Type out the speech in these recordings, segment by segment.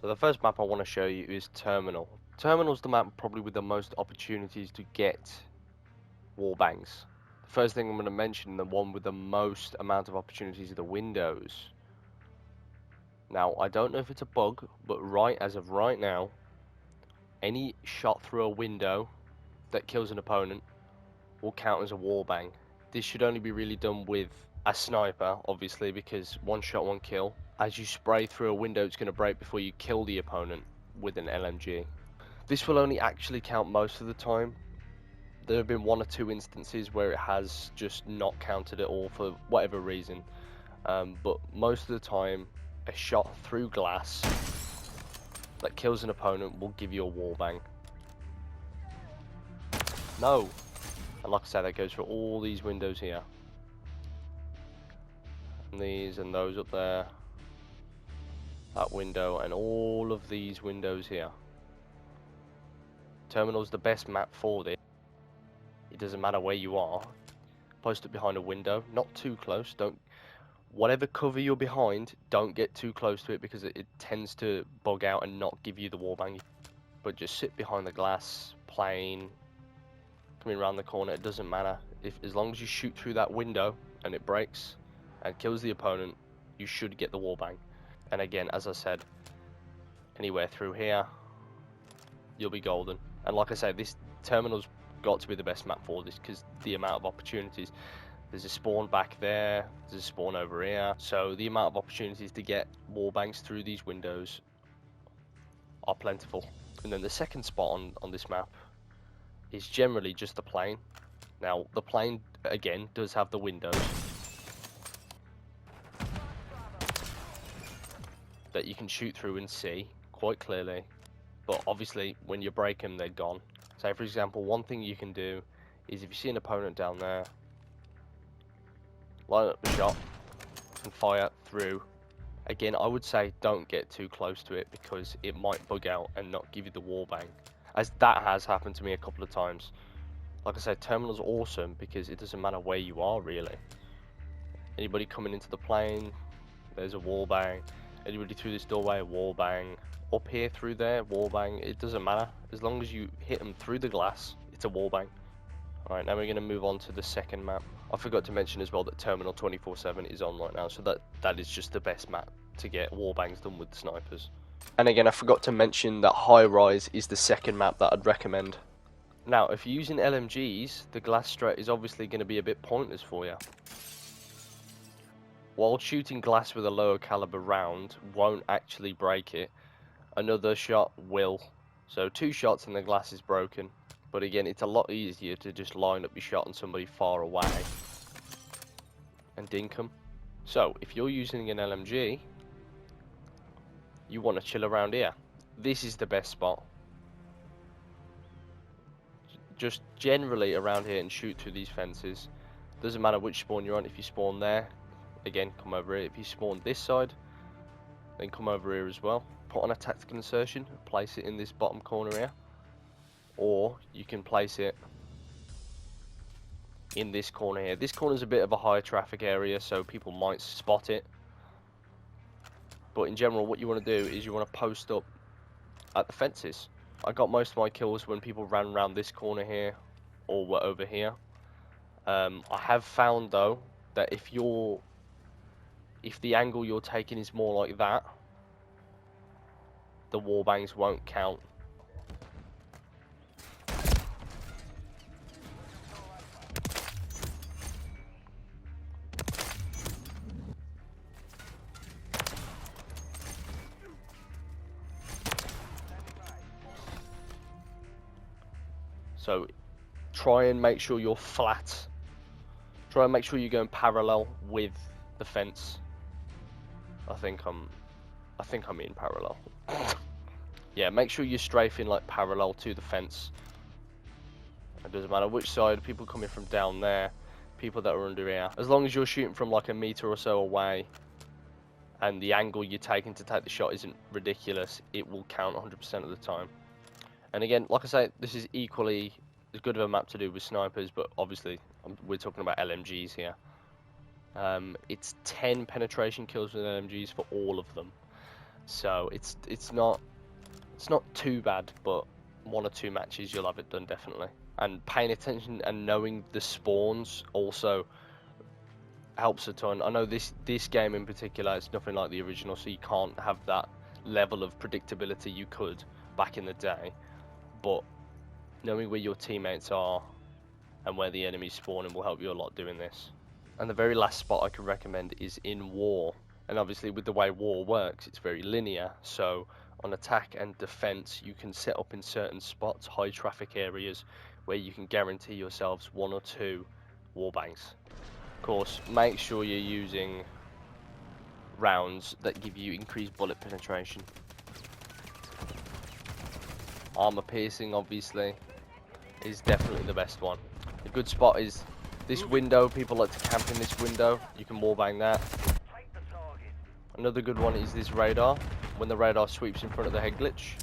So the first map I want to show you is Terminal. Terminal's the map probably with the most opportunities to get wallbangs. The first thing I'm going to mention, the one with the most amount of opportunities, are the windows. Now, I don't know if it's a bug, but as of right now, any shot through a window that kills an opponent will count as a wallbang. This should only be really done with a sniper, obviously, because one shot, one kill. As you spray through a window, it's going to break before you kill the opponent with an LMG. This will only actually count most of the time. There have been 1 or 2 instances where it has just not counted at all for whatever reason. But most of the time, a shot through glass that kills an opponent will give you a wallbang. No! And like I said, that goes for all these windows here. And these and those up there. That window and all of these windows here. Terminal's the best map for this. It doesn't matter where you are. Post it behind a window, not too close. Whatever cover you're behind, don't get too close to it because it tends to bug out and not give you the wallbang. But just sit behind the glass, plane, coming around the corner. It doesn't matter. As long as you shoot through that window and it breaks and kills the opponent, you should get the wallbang. And again, as I said, anywhere through here, you'll be golden. And like I said, this Terminal's got to be the best map for this because the amount of opportunities. There's a spawn back there, there's a spawn over here, so the amount of opportunities to get wallbangs through these windows are plentiful. And then the second spot on this map is generally just the plane. Now the plane again does have the windows that you can shoot through and see quite clearly, but obviously when you break them they're gone. So for example, one thing you can do is if you see an opponent down there, line up the shot and fire through. Again, I would say don't get too close to it because it might bug out and not give you the wallbang, as that has happened to me a couple of times. Like I said, Terminal's awesome because it doesn't matter where you are really. Anybody coming into the plane, there's a wallbang. Anybody through this doorway, a wallbang. Up here through there, wallbang. It doesn't matter. As long as you hit them through the glass, it's a wallbang. Alright, now we're going to move on to the second map. I forgot to mention as well that Terminal 24/7 is on right now, so that is just the best map to get wallbangs done with snipers. And again, I forgot to mention that High Rise is the second map that I'd recommend. Now, if you're using LMGs, the glass strat is obviously going to be a bit pointless for you. While shooting glass with a lower caliber round won't actually break it, another shot will. So 2 shots and the glass is broken. But again, it's a lot easier to just line up your shot on somebody far away and dink them. So if you're using an LMG, you want to chill around here. This is the best spot. Just generally around here and shoot through these fences. Doesn't matter which spawn you're on. If you spawn there, again, come over here. If you spawn this side, then come over here as well. Put on a tactical insertion, place it in this bottom corner here. Or you can place it in this corner here. This corner is a bit of a high traffic area, so people might spot it. But in general, what you want to do is you want to post up at the fences. I got most of my kills when people ran around this corner here or were over here. I have found though that if the angle you're taking is more like that, the wallbangs won't count. So try and make sure you're flat. Try and make sure you're going parallel with the fence. I think I'm in parallel. Yeah, make sure you're strafing like parallel to the fence. It doesn't matter which side, people coming from down there, people that are under here. As long as you're shooting from like a meter or so away and the angle you're taking to take the shot isn't ridiculous, it will count 100% of the time. And again, like I say, this is equally as good of a map to do with snipers, but obviously we're talking about LMGs here. It's 10 penetration kills with LMGs for all of them. So it's not too bad, but 1 or 2 matches you'll have it done definitely. And paying attention and knowing the spawns also helps a ton. I know this game in particular, it's nothing like the original, so you can't have that level of predictability you could back in the day, but knowing where your teammates are and where the enemy's spawning will help you a lot doing this. And the very last spot I can recommend is in war. And obviously with the way war works, it's very linear, so on attack and defense you can set up in certain spots, high traffic areas, where you can guarantee yourselves 1 or 2 warbangs. Of course, make sure you're using rounds that give you increased bullet penetration. Armor piercing obviously is definitely the best one. A good spot is this window. People like to camp in this window. You can wallbang that. Another good one is this radar. When the radar sweeps in front of the head glitch.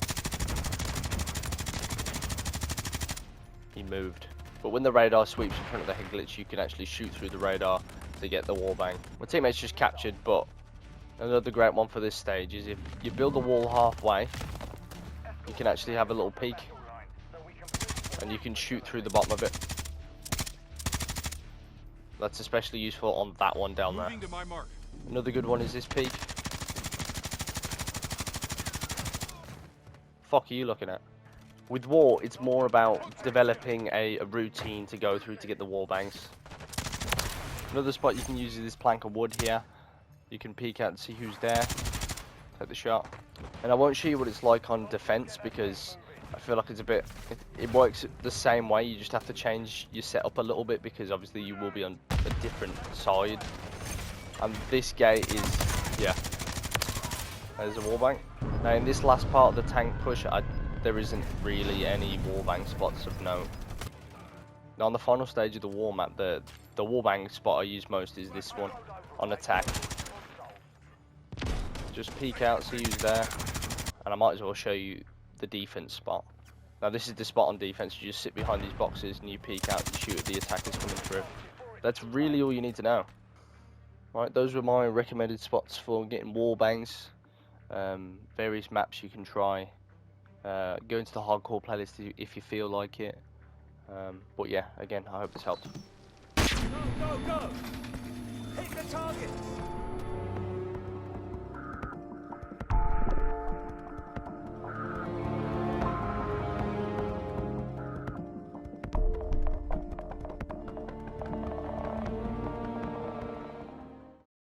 He moved. But when the radar sweeps in front of the head glitch, you can actually shoot through the radar to get the wallbang. My teammate's just captured, but another great one for this stage is if you build a wall halfway, you can actually have a little peek. And you can shoot through the bottom of it. That's especially useful on that one down there. Another good one is this peak. Fuck are you looking at? With war, it's more about developing a routine to go through to get the wallbangs. Another spot you can use is this plank of wood here. You can peek out and see who's there. Take the shot. And I won't show you what it's like on defense because I feel like it's a bit, it works the same way. You just have to change your setup a little bit because obviously you will be on a different side. And this gate is, yeah, there's a wallbang. Now in this last part of the tank push, there isn't really any wallbang spots of note. Now on the final stage of the war map, the wallbang spot I use most is this one on attack. Just peek out, see who's there, and I might as well show you the defense spot. Now this is the spot on defense. You just sit behind these boxes and you peek out and shoot at the attackers coming through. That's really all you need to know. Right, those were my recommended spots for getting wall bangs. Various maps you can try. Go into the hardcore playlist if you feel like it. But yeah, again, I hope this helped. Go, go, go! Hit the target!